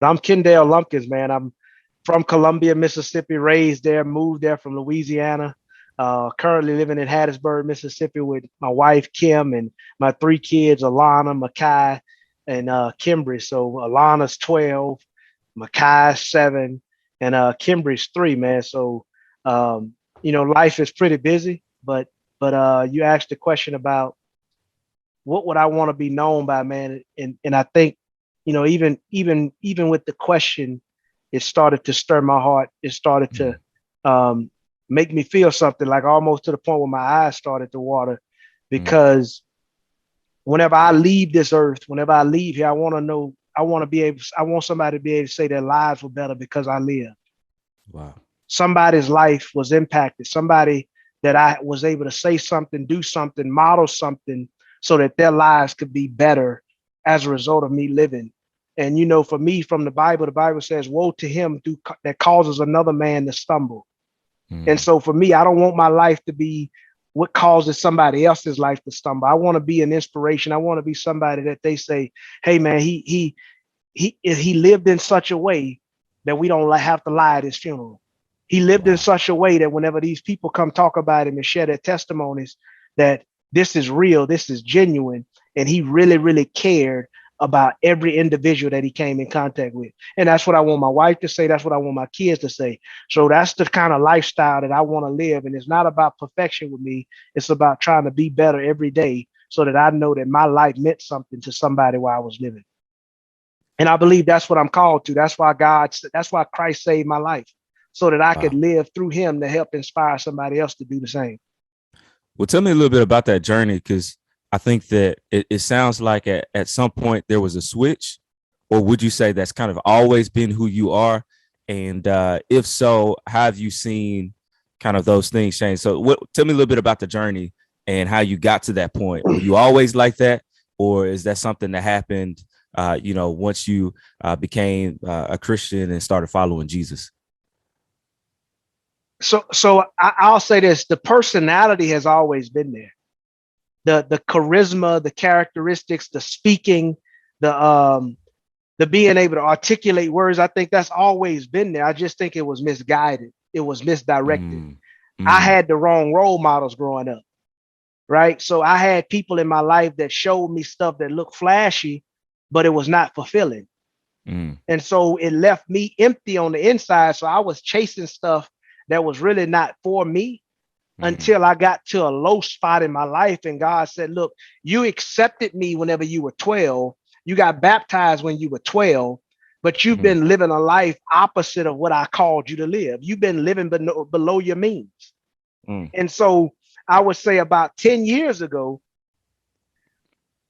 I'm Kendale Lumpkins, man. I'm from Columbia, Mississippi, raised there, moved there from Louisiana. Currently living in Hattiesburg, Mississippi with my wife, Kim, and my three kids, Alana, Makai, and Kimbry. So Alana's 12, Makai's 7, and Kimbry's 3, man. So, life is pretty busy, but you asked the question about what would I want to be known by, man? And I think, even with the question, it started to stir my heart. It started to Mm, um, make me feel something, like almost to the point where my eyes started to water, mm. because whenever I leave this earth, whenever I leave here, I want to know, I want somebody to be able to say their lives were better because I live. Wow. Somebody's life was impacted. Somebody that I was able to say something, do something, model something so that their lives could be better as a result of me living. And for me, from the Bible says, "Woe to him that causes another man to stumble." And Mm, so for me, I don't want my life to be what causes somebody else's life to stumble. I want to be an inspiration. I want to be somebody that they say, "Hey, man, he lived in such a way that we don't have to lie at his funeral. He lived in wow. such a way that whenever these people come talk about him and share their testimonies, that this is real, this is genuine, and he really, really cared about every individual that he came in contact with." And that's what I want my wife to say. That's what I want my kids to say. So that's the kind of lifestyle that I want to live. And it's not about perfection with me. It's about trying to be better every day so that I know that my life meant something to somebody while I was living. And I believe that's what I'm called to. That's why Christ saved my life, so that I could Wow. live through him to help inspire somebody else to do the same. Well, tell me a little bit about that journey, because I think that it sounds like at some point there was a switch, or would you say that's kind of always been who you are? And if so, how have you seen kind of those things change? So, tell me a little bit about the journey and how you got to that point. Were you always like that, or is that something that happened, once you became a Christian and started following Jesus? I'll say this: the personality has always been there. The charisma, the characteristics, the speaking, the being able to articulate words. I think that's always been there. I just think it was misguided. It was misdirected. Mm, I mm, had the wrong role models growing up, right? So I had people in my life that showed me stuff that looked flashy, but it was not fulfilling. mm, And so it left me empty on the inside. So I was chasing stuff that was really not for me mm, until I got to a low spot in my life. And God said, "Look, you accepted me whenever you were 12. You got baptized when you were 12, but you've mm, been living a life opposite of what I called you to live. You've been living below your means." mm. And so I would say about 10 years ago,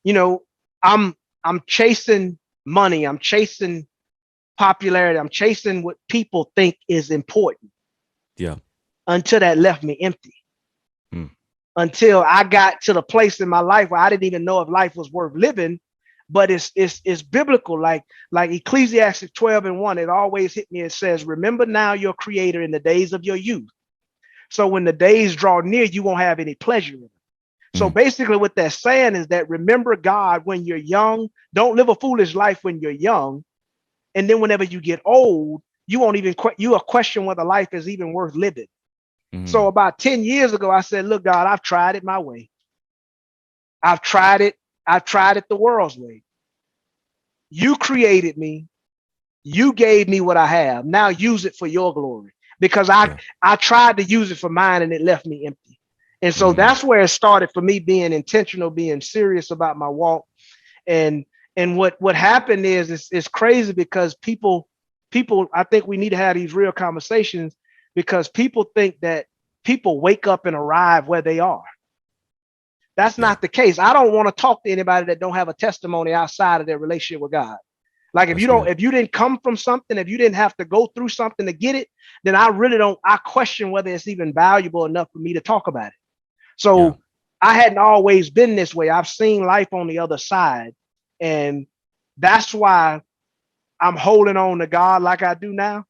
you know, I'm I'm chasing money, I'm chasing popularity, I'm chasing what people think is important, Yeah. until that left me empty. Mm, Until I got to the place in my life where I didn't even know if life was worth living. But it's biblical, like Ecclesiastes 12:1. It always hit me. It says, "Remember now your creator in the days of your youth. So when the days draw near, you won't have any pleasure in them." So mm, basically, what they're saying is that remember God when you're young. Don't live a foolish life when you're young. And then whenever you get old, you won't even you will question whether life is even worth living. So mm. about 10 years ago, I said, "Look, God, I've tried it my way. I've tried it. I've tried it the world's way. You created me. You gave me what I have. Now use it for your glory." Because Yeah. I tried to use it for mine and it left me empty. And so Mm, that's where it started for me, being intentional, being serious about my walk. And what happened is it's crazy, because people I think we need to have these real conversations, because people think that people wake up and arrive where they are. That's yeah. not the case. I don't want to talk to anybody that don't have a testimony outside of their relationship with God. Like That's good. if you didn't come from something, if you didn't have to go through something to get it, then I really don't, I question whether it's even valuable enough for me to talk about it. Yeah. So I hadn't always been this way. I've seen life on the other side. And that's why I'm holding on to God like I do now,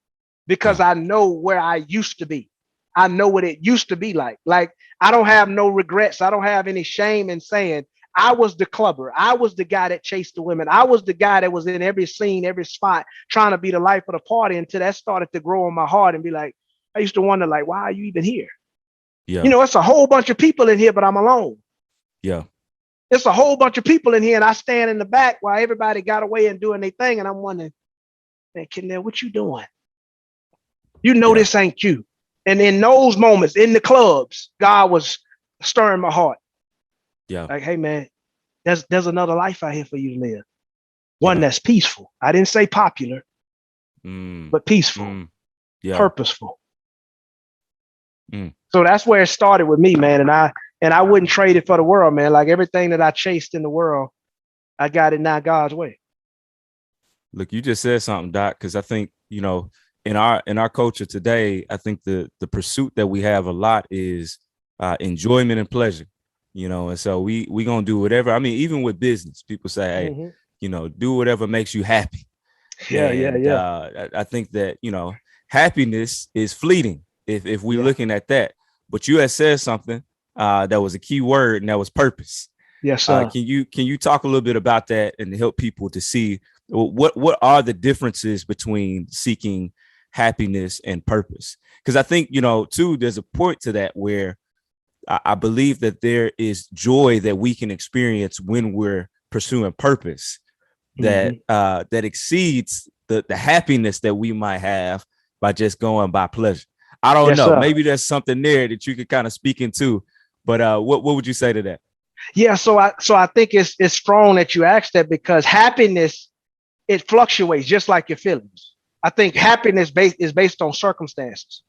because Yeah. I know where I used to be. I know what it used to be like. Like, I don't have no regrets. I don't have any shame in saying I was the clubber. I was the guy that chased the women. I was the guy that was in every scene, every spot, trying to be the life of the party until that started to grow in my heart and be like, I used to wonder, like, why are you even here? Yeah. It's a whole bunch of people in here, but I'm alone. Yeah. It's a whole bunch of people in here, and I stand in the back while everybody got away and doing their thing. And I'm wondering, man, Kendale, what you doing? This ain't you. And in those moments, in the clubs, God was stirring my heart. Yeah. Like, hey, man, there's another life out here for you to live. One that's peaceful. I didn't say popular, but peaceful, purposeful. So that's where it started with me, man. And I wouldn't trade it for the world, man. Like everything that I chased in the world, I got it now God's way. Look, you just said something, Doc, because I think, in our culture today, I think the pursuit that we have a lot is enjoyment and pleasure, and so we gonna do whatever. I mean, even with business, people say, hey, do whatever makes you happy. Yeah. I think that, happiness is fleeting if we're looking at that. But you had said something that was a key word, and that was purpose. Yes, sir. Can you talk a little bit about that and help people to see what are the differences between seeking happiness and purpose? Because I think, too, there's a point to that where I believe that there is joy that we can experience when we're pursuing purpose that that exceeds the happiness that we might have by just going by pleasure. I don't know. Sir. Maybe there's something there that you could kind of speak into, but what would you say to that? Yeah, so I think it's strong that you asked that, because happiness, it fluctuates just like your feelings. I think happiness is based on circumstances.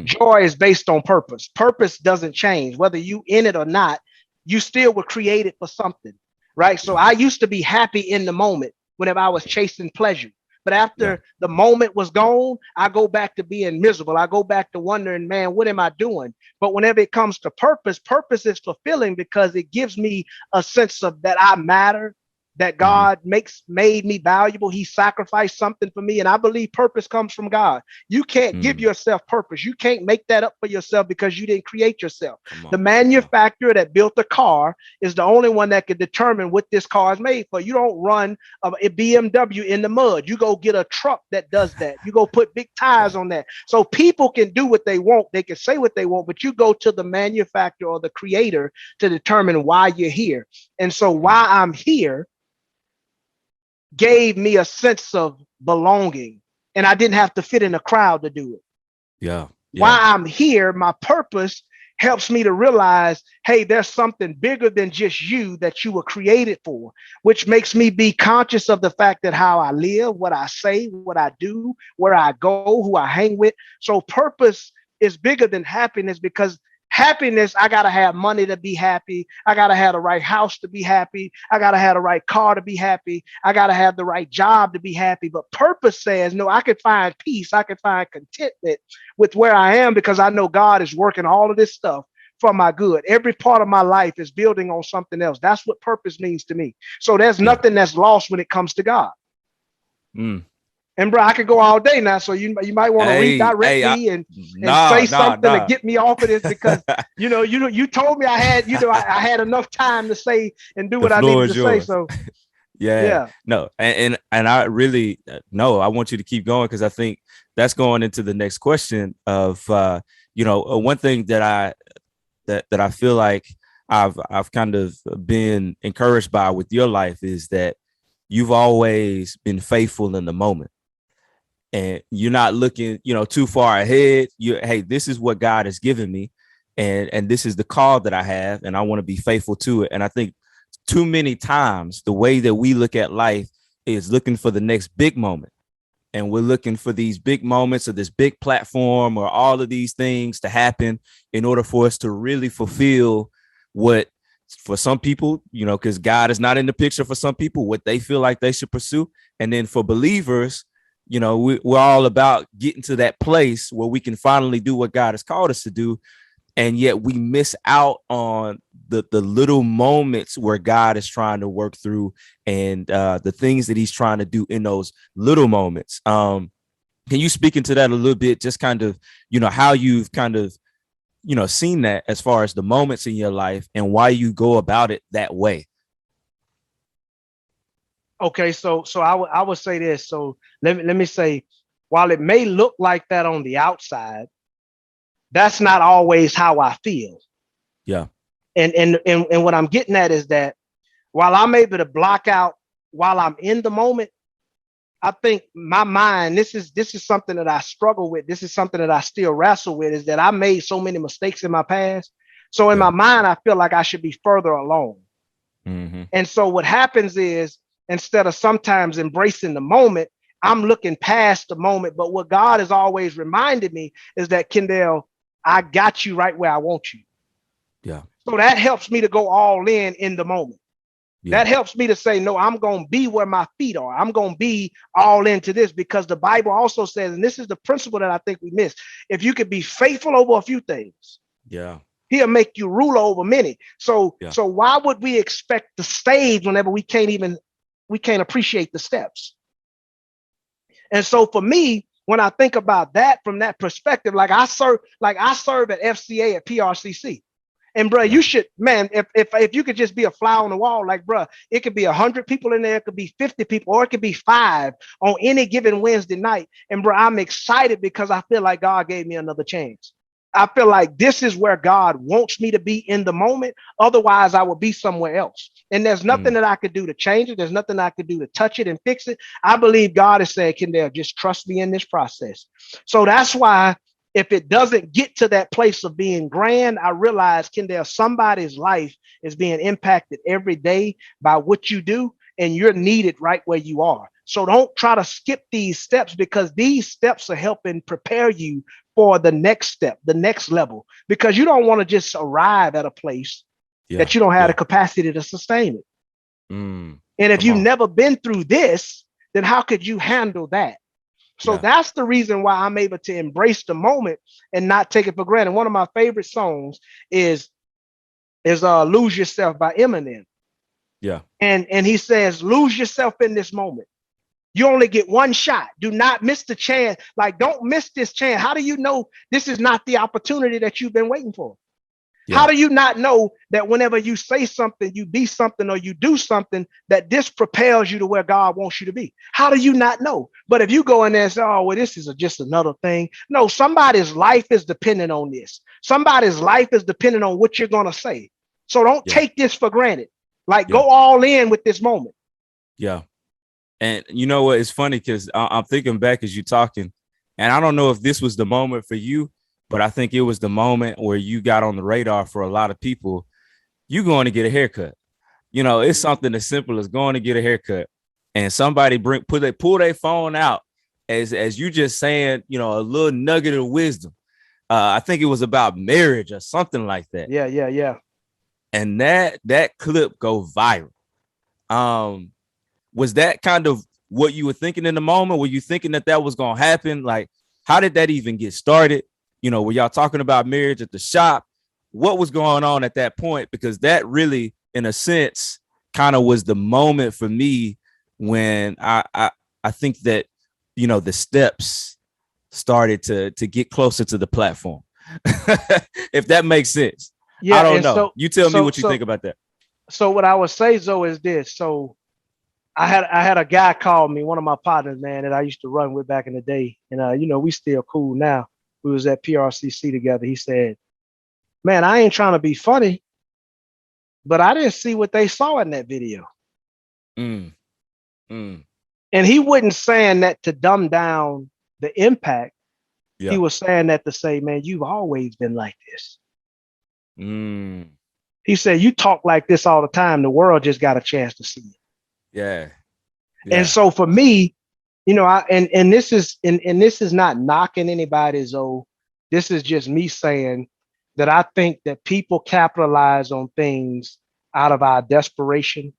Joy is based on purpose. Purpose doesn't change. Whether you in it or not, you still were created for something, right? So I used to be happy in the moment whenever I was chasing pleasure. But after the moment was gone, I go back to being miserable. I go back to wondering, man, what am I doing? But whenever it comes to purpose, purpose is fulfilling because it gives me a sense of that I matter, that God made me valuable. He sacrificed something for me. And I believe purpose comes from God. You can't give yourself purpose. You can't make that up for yourself because you didn't create yourself. The manufacturer that built the car is the only one that can determine what this car is made for. You don't run a BMW in the mud. You go get a truck that does that. You go put big tires on that. So people can do what they want. They can say what they want, but you go to the manufacturer or the creator to determine why you're here. And so why I'm here gave me a sense of belonging, and I didn't have to fit in a crowd to do it. Yeah. Why I'm here, my purpose helps me to realize, hey, there's something bigger than just you that you were created for, which makes me be conscious of the fact that how I live, what I say, what I do, where I go, who I hang with. So purpose is bigger than happiness, because happiness, I got to have money to be happy. I got to have the right house to be happy. I got to have the right car to be happy. I got to have the right job to be happy. But purpose says, no, I can find peace. I can find contentment with where I am, because I know God is working all of this stuff for my good. Every part of my life is building on something else. That's what purpose means to me. So there's nothing that's lost when it comes to God. And bro, I could go all day now, so you might want to redirect me and say something to get me off of this, because you told me I had I had enough time to say and do what I needed to say. So no, and I really I want you to keep going, because I think that's going into the next question of one thing that I feel like I've kind of been encouraged by with your life is that you've always been faithful in the moment. And you're not looking, too far ahead. Hey, this is what God has given me, and this is the call that I have, and I want to be faithful to it. And I think too many times the way that we look at life is looking for the next big moment, and we're looking for these big moments or this big platform or all of these things to happen in order for us to really fulfill what, for some people, because God is not in the picture for some people, what they feel like they should pursue. And then for believers, we're all about getting to that place where we can finally do what God has called us to do. And yet we miss out on the little moments where God is trying to work through, and the things that he's trying to do in those little moments. Can you speak into that a little bit? Just kind of, how you've kind of, seen that as far as the moments in your life and why you go about it that way. Okay, so I would say this. So let me say, while it may look like that on the outside, that's not always how I feel. Yeah. And what I'm getting at is that while I'm able to block out while I'm in the moment, I think my mind, this is something that I struggle with. This is something that I still wrestle with, is that I made so many mistakes in my past. So in Yeah. my mind, I feel like I should be further along. Mm-hmm. And so what happens is, instead of sometimes embracing the moment, I'm looking past the moment. But what God has always reminded me is that, Kendale, I got you right where I want you. Yeah. So that helps me to go all in the moment. Yeah. That helps me to say, no, I'm going to be where my feet are. I'm going to be all into this, because the Bible also says, and this is the principle that I think we miss, if you could be faithful over a few things, Yeah. he'll make you ruler over many. So, Yeah. so why would we expect the stage whenever we can't appreciate the steps? And so for me, when I think about that from that perspective, like I serve at FCA at PRCC. And bro, Yeah. you should, man, if you could just be a fly on the wall, like bro, it could be 100 people in there, it could be 50 people, or it could be 5 on any given Wednesday night. And bro, I'm excited because I feel like God gave me another chance. I feel like this is where God wants me to be in the moment. Otherwise, I would be somewhere else. And there's nothing Mm. that I could do to change it. There's nothing I could do to touch it and fix it. I believe God is saying, Kendale, just trust me in this process. So that's why, if it doesn't get to that place of being grand, I realize, Kendale, somebody's life is being impacted every day by what you do, and you're needed right where you are. So don't try to skip these steps, because these steps are helping prepare you for the next step, the next level, because you don't want to just arrive at a place Yeah. that you don't have the Yeah. capacity to sustain it. Mm. And if Come you've on. never been through this, then how could you handle that? So Yeah. that's the reason why I'm able to embrace the moment and not take it for granted. One of my favorite songs is "Lose Yourself" by Eminem, Yeah. and he says, "Lose yourself in this moment. You only get one shot. Do not miss the chance. Like, don't miss this chance. How do you know this is not the opportunity that you've been waiting for? How Yeah. do you not know that whenever you say something, you be something, or you do something, that this propels you to where God wants you to be? How do you not know? But if you go in there and say, oh, well, this is just another thing. No, somebody's life is dependent on this. Somebody's life is dependent on what you're going to say. So don't Yeah. take this for granted. Like, Yeah. go all in with this moment. Yeah. And you know what? It's funny because I'm thinking back as you're talking, and I don't know if this was the moment for you, but I think it was the moment where you got on the radar for a lot of people. You going to get a haircut. You know, it's something as simple as going to get a haircut, and somebody pull their phone out as you just saying, you know, a little nugget of wisdom. I think it was about marriage or something like that, Yeah, yeah, yeah. and that clip go viral. Um, was that kind of what you were thinking in the moment? Were you thinking that that was going to happen? Like, how did that even get started? You know, were y'all talking about marriage at the shop? What was going on at that point? Because that really, in a sense, kind of was the moment for me when I think that, you know, the steps started to get closer to the platform. If that makes sense. I Yeah. don't And know. so, You tell me so, what you think so, about that. so what I would say, Zoe, is this. So I had a guy call me, one of my partners, man, that I used to run with back in the day. And we still cool now. We was at PRCC together. He said, man, I ain't trying to be funny, but I didn't see what they saw in that video. Mm, mm, And he wasn't saying that to dumb down the impact. He yeah. was saying that to say, man, you've always been like this. Mm, He said, you talk like this all the time. The world just got a chance to see it. yeah. And Yeah. so for me, and this is not knocking anybody's. Oh, this is just me saying that I think that people capitalize on things out of our desperation,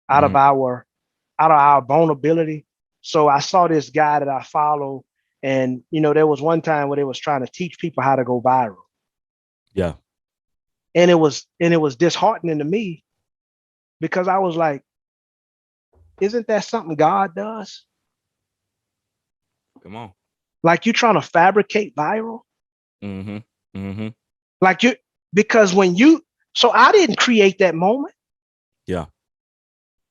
out of Mhm. our vulnerability. So I saw this guy that I follow, and there was one time where they was trying to teach people how to go viral, Yeah. and it was disheartening to me, because I was like, isn't that something God does? Come on. Like, you trying to fabricate viral, Mhm. Mhm. like you because when you so I didn't create that moment. Yeah.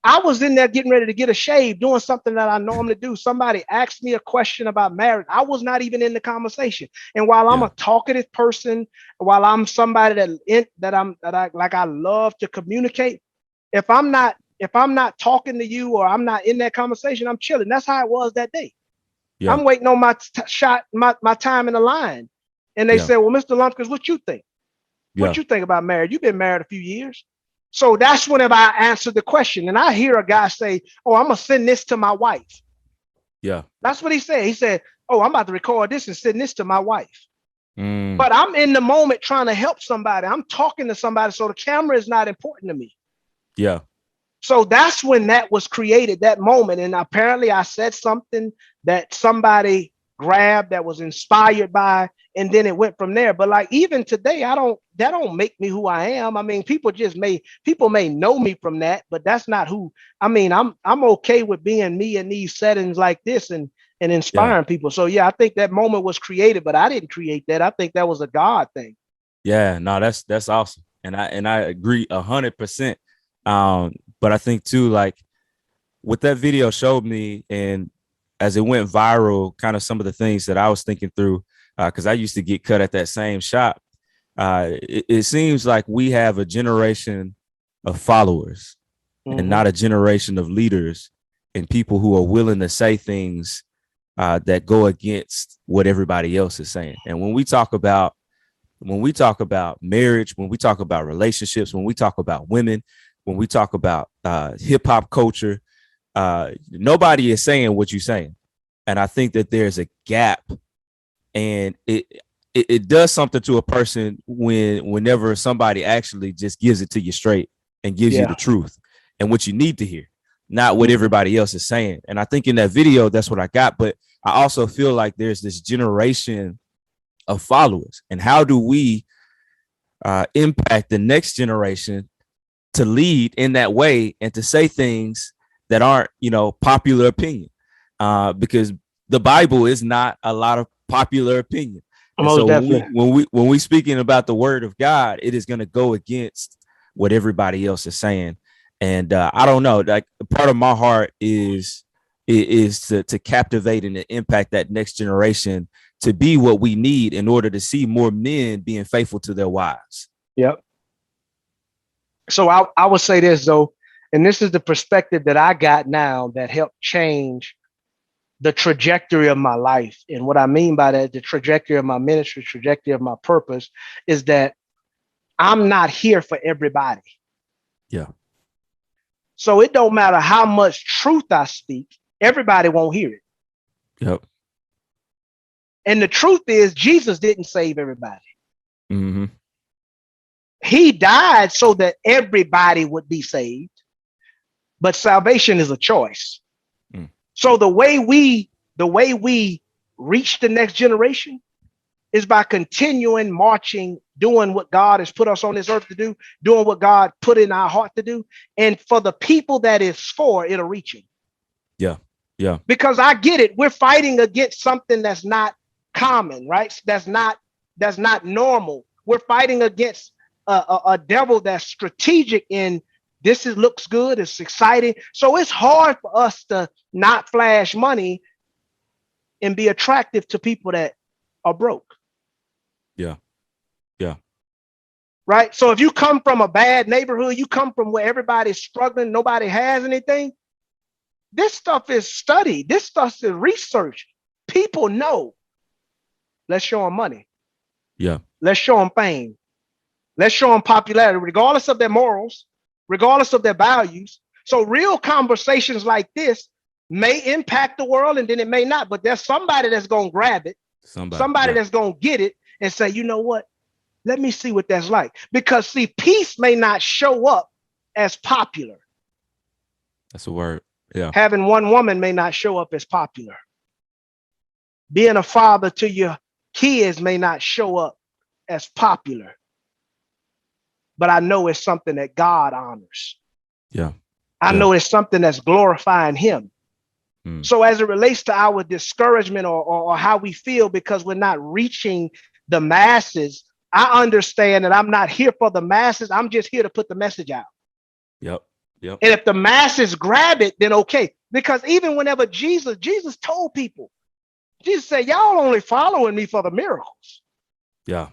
I was in there getting ready to get a shave, doing something that I normally do. Somebody asked me a question about marriage. I was not even in the conversation. And while I'm Yeah. a talkative person, while I'm somebody I love to communicate, if I'm not talking to you or I'm not in that conversation, I'm chilling. That's how it was that day. Yeah. I'm waiting on my time in the line. And they Yeah. said, well, Mr. Lumpkins, what you think? What Yeah. you think about marriage? You've been married a few years. So that's whenever I answered the question. And I hear a guy say, oh, I'm going to send this to my wife. Yeah. That's what he said. He said, oh, I'm about to record this and send this to my wife. Mm. But I'm in the moment trying to help somebody. I'm talking to somebody. So the camera is not important to me. Yeah. So that's when that was created, that moment. And apparently I said something that somebody grabbed, that was inspired by, and then it went from there. But like even today, that don't make me who I am. I mean, people may know me from that, but that's not who. I mean, I'm okay with being me in these settings like this and Yeah. inspiring people. So yeah, I think that moment was created, but I didn't create that. I think that was a God thing. Yeah. No, that's awesome. And I agree 100%. But I think too, like what that video showed me, and as it went viral, kind of some of the things that I was thinking through, because I used to get cut at that same shop. It seems like we have a generation of followers and Mm-hmm. not a generation of leaders and people who are willing to say things that go against what everybody else is saying. And when we talk about marriage, when we talk about relationships, when we talk about women, when we talk about hip hop culture, nobody is saying what you're saying. And I think that there's a gap, and it does something to a person whenever somebody actually just gives it to you straight and gives you Yeah. the truth and what you need to hear, not what Mm-hmm. everybody else is saying. And I think in that video, that's what I got. But I also feel like there's this generation of followers, and how do we impact the next generation to lead in that way and to say things that aren't, popular opinion, because the Bible is not a lot of popular opinion. And Most so when we definitely. when we speaking about the word of God, it is going to go against what everybody else is saying. And I don't know, like part of my heart is to captivate and to impact that next generation to be what we need in order to see more men being faithful to their wives. Yep. So I would say this though, and this is the perspective that I got now that helped change the trajectory of my life. And what I mean by that, the trajectory of my ministry, trajectory of my purpose, is that I'm not here for everybody. Yeah. So it don't matter how much truth I speak, everybody won't hear it. Yep. And the truth is, Jesus didn't save everybody. Mm-hmm. He died so that everybody would be saved, but salvation is a choice. Mm. So the way we reach the next generation is by continuing marching, doing what God has put us on this earth to do, doing what God put in our heart to do. And for the people that is for, it'll reach them. Yeah. Yeah. Because I get it. We're fighting against something that's not common, right? That's not normal. We're fighting against a devil that's strategic in this looks good, it's exciting. So it's hard for us to not flash money and be attractive to people that are broke. Yeah. Yeah. Right. So if you come from a bad neighborhood, you come from where everybody's struggling, nobody has anything. This stuff is studied. This stuff is researched. People know. Let's show them money. Yeah. Let's show them fame. Let's show them popularity, regardless of their morals, regardless of their values. So real conversations like this may impact the world and then it may not, but there's somebody that's going to grab it, somebody Yeah. that's going to get it and say, you know what? Let me see what that's like. Because see, peace may not show up as popular. That's a word. Yeah. Having one woman may not show up as popular. Being a father to your kids may not show up as popular. But I know it's something that God honors. Yeah. I know it's something that's glorifying him. Mm. So as it relates to our discouragement or how we feel because we're not reaching the masses, I understand that I'm not here for the masses. I'm just here to put the message out. Yep. Yep. And if the masses grab it, then okay. Because even whenever Jesus told people, Jesus said, y'all only following me for the miracles. Yeah.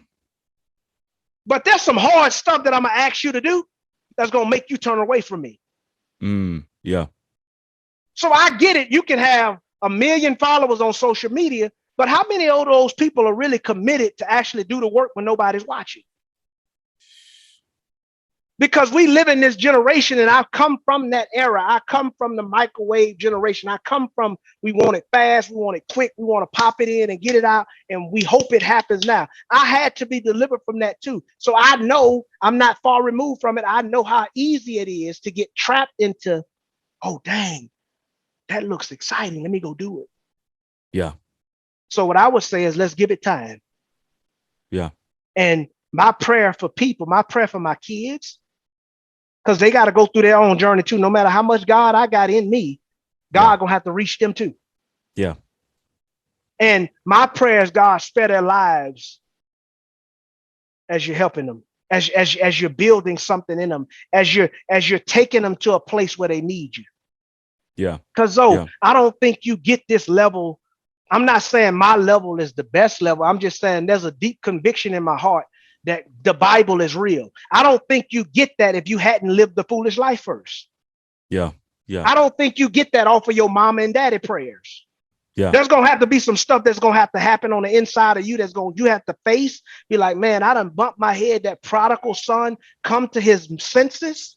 But there's some hard stuff that I'm going to ask you to do that's going to make you turn away from me. Yeah. So I get it. You can have 1 million followers on social media, but how many of those people are really committed to actually do the work when nobody's watching? Because we live in this generation, and I come from that era. I come from the microwave generation. I come from, we want it fast, we want it quick, we want to pop it in and get it out, and we hope it happens now. I had to be delivered from that too. So I know I'm not far removed from it. I know how easy it is to get trapped into, oh, dang, that looks exciting. Let me go do it. Yeah. So what I would say is, let's give it time. Yeah. And my prayer for people, my prayer for my kids, because they got to go through their own journey too. No matter how much God I got in me, God gonna have to reach them too. Yeah. And my prayer is, God, spare their lives as you're helping them, as you're building something in them, as you're taking them to a place where they need you. Yeah. Because I don't think you get this level. I'm not saying my level is the best level. I'm just saying there's a deep conviction in my heart that the Bible is real. I don't think you get that if you hadn't lived the foolish life first. Yeah. Yeah. I don't think you get that off of your mama and daddy prayers. Yeah. There's going to have to be some stuff that's going to have to happen on the inside of you you have to face. Be like, man, I done bumped my head. That prodigal son come to his senses.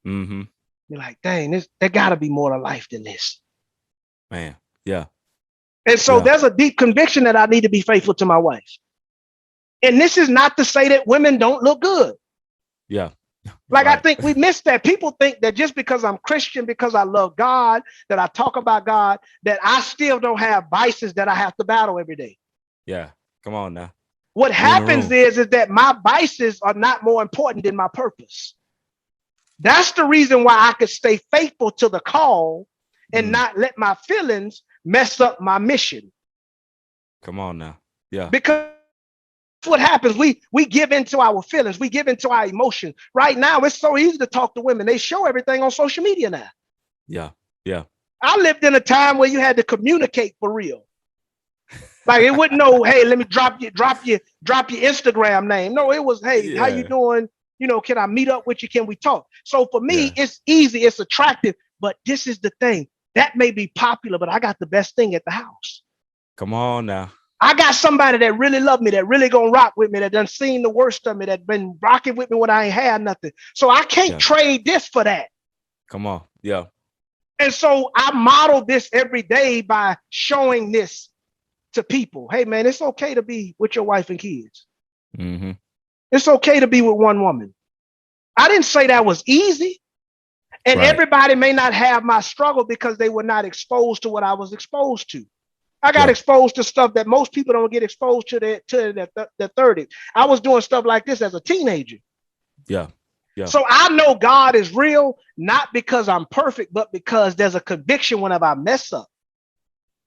Mm-hmm. You're like, dang, there got to be more to life than this. Man. Yeah. And so there's a deep conviction that I need to be faithful to my wife. And this is not to say that women don't look good. Yeah. Like, right. I think we miss that. People think that just because I'm Christian, because I love God, that I talk about God, that I still don't have vices that I have to battle every day. Yeah. Come on now. What happens is that my vices are not more important than my purpose. That's the reason why I could stay faithful to the call and not let my feelings mess up my mission. Come on now. Yeah. Because what happens, we give into our feelings, we give into our emotions. Right now, it's so easy to talk to women. They show everything on social media now. Yeah. Yeah. I lived in a time where you had to communicate for real. Like, it wouldn't know, hey, let me drop your Instagram name. No, it was, hey, how you doing? You know, can I meet up with you? Can we talk? So for me, it's easy, it's attractive, but this is the thing. That may be popular, but I got the best thing at the house. Come on now. I got somebody that really love me, that really gonna rock with me, that done seen the worst of me, that been rocking with me when I ain't had nothing. So I can't trade this for that. Come on. Yeah. And so I model this every day by showing this to people. Hey, man, it's okay to be with your wife and kids. Mm-hmm. It's okay to be with one woman. I didn't say that was easy. And everybody may not have my struggle because they were not exposed to what I was exposed to. I got exposed to stuff that most people don't get exposed to their 30s. I was doing stuff like this as a teenager. Yeah. Yeah. So I know God is real, not because I'm perfect, but because there's a conviction whenever I mess up.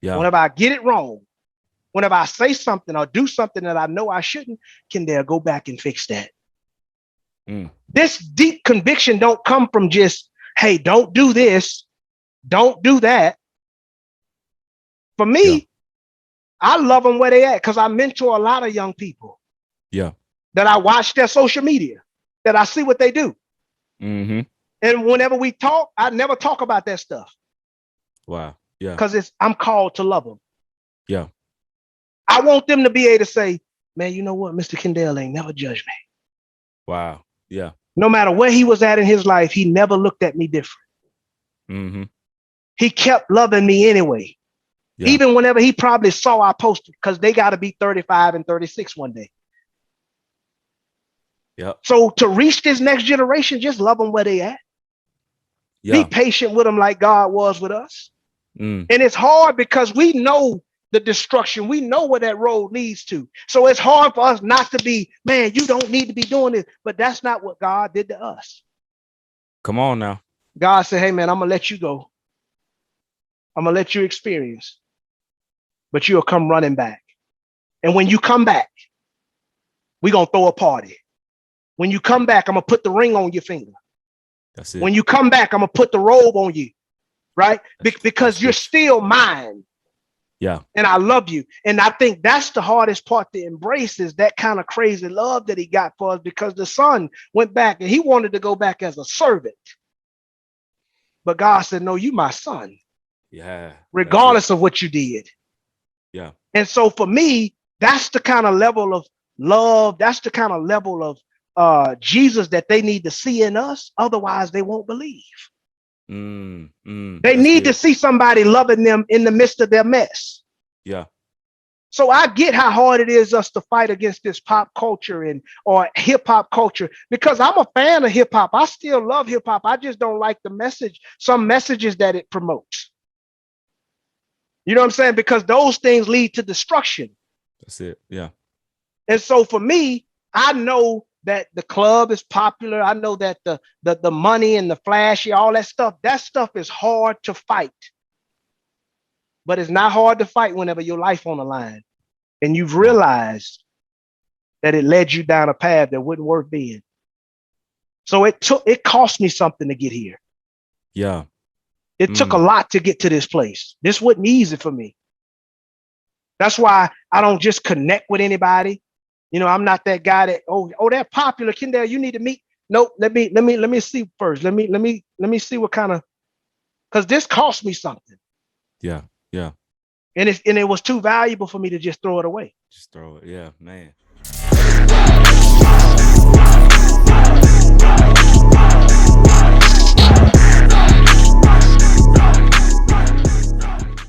Yeah. Whenever I get it wrong, whenever I say something or do something that I know I shouldn't, Kendale, go back and fix that. This deep conviction don't come from just, hey, don't do this, don't do that. For me, I love them where they at because I mentor a lot of young people. Yeah. That I watch their social media, that I see what they do. Mm-hmm. And whenever we talk, I never talk about that stuff. Wow. Yeah. Because I'm called to love them. Yeah. I want them to be able to say, man, you know what? Mr. Kendale ain't never judged me. Wow. Yeah. No matter where he was at in his life, he never looked at me different. Mm-hmm. He kept loving me anyway. Yeah. Even whenever he probably saw I posted, because they got to be 35 and 36 one day. Yeah. So to reach this next generation, just love them where they at. Yeah. Be patient with them like God was with us. And it's hard because we know the destruction. We know where that road leads to. So it's hard for us not to be, man, you don't need to be doing this. But that's not what God did to us. Come on now. God said, hey, man, I'm going to let you go. I'm going to let you experience. But you'll come running back. And when you come back, we're going to throw a party. When you come back, I'm going to put the ring on your finger. That's it. When you come back, I'm gonna put the robe on you, right? Because you're still mine. Yeah. And I love you. And I think that's the hardest part to embrace, is that kind of crazy love that he got for us, because the son went back and he wanted to go back as a servant. But God said, no, you my son. Yeah. Regardless of what you did. Yeah. And so for me, that's the kind of level of love. That's the kind of level of Jesus that they need to see in us. Otherwise, they won't believe. They need to see somebody loving them in the midst of their mess. Yeah. So I get how hard it is us to fight against this pop culture or hip hop culture, because I'm a fan of hip hop. I still love hip hop. I just don't like the message, some messages that it promotes. You know what I'm saying? Because those things lead to destruction. That's it. Yeah. And so for me, I know that the club is popular. I know that the money and the flashy, all that stuff is hard to fight. But it's not hard to fight whenever your life on the line and you've realized that it led you down a path that wouldn't work being. So it cost me something to get here. Yeah. It took a lot to get to this place. This wasn't easy for me. That's why I don't just connect with anybody. You know, I'm not that guy that, they're popular. Kendale, you need to meet. Nope. Let me see first. Let me see what kind of, because this cost me something. Yeah. Yeah. And it was too valuable for me to just throw it away. Just throw it. Yeah, man.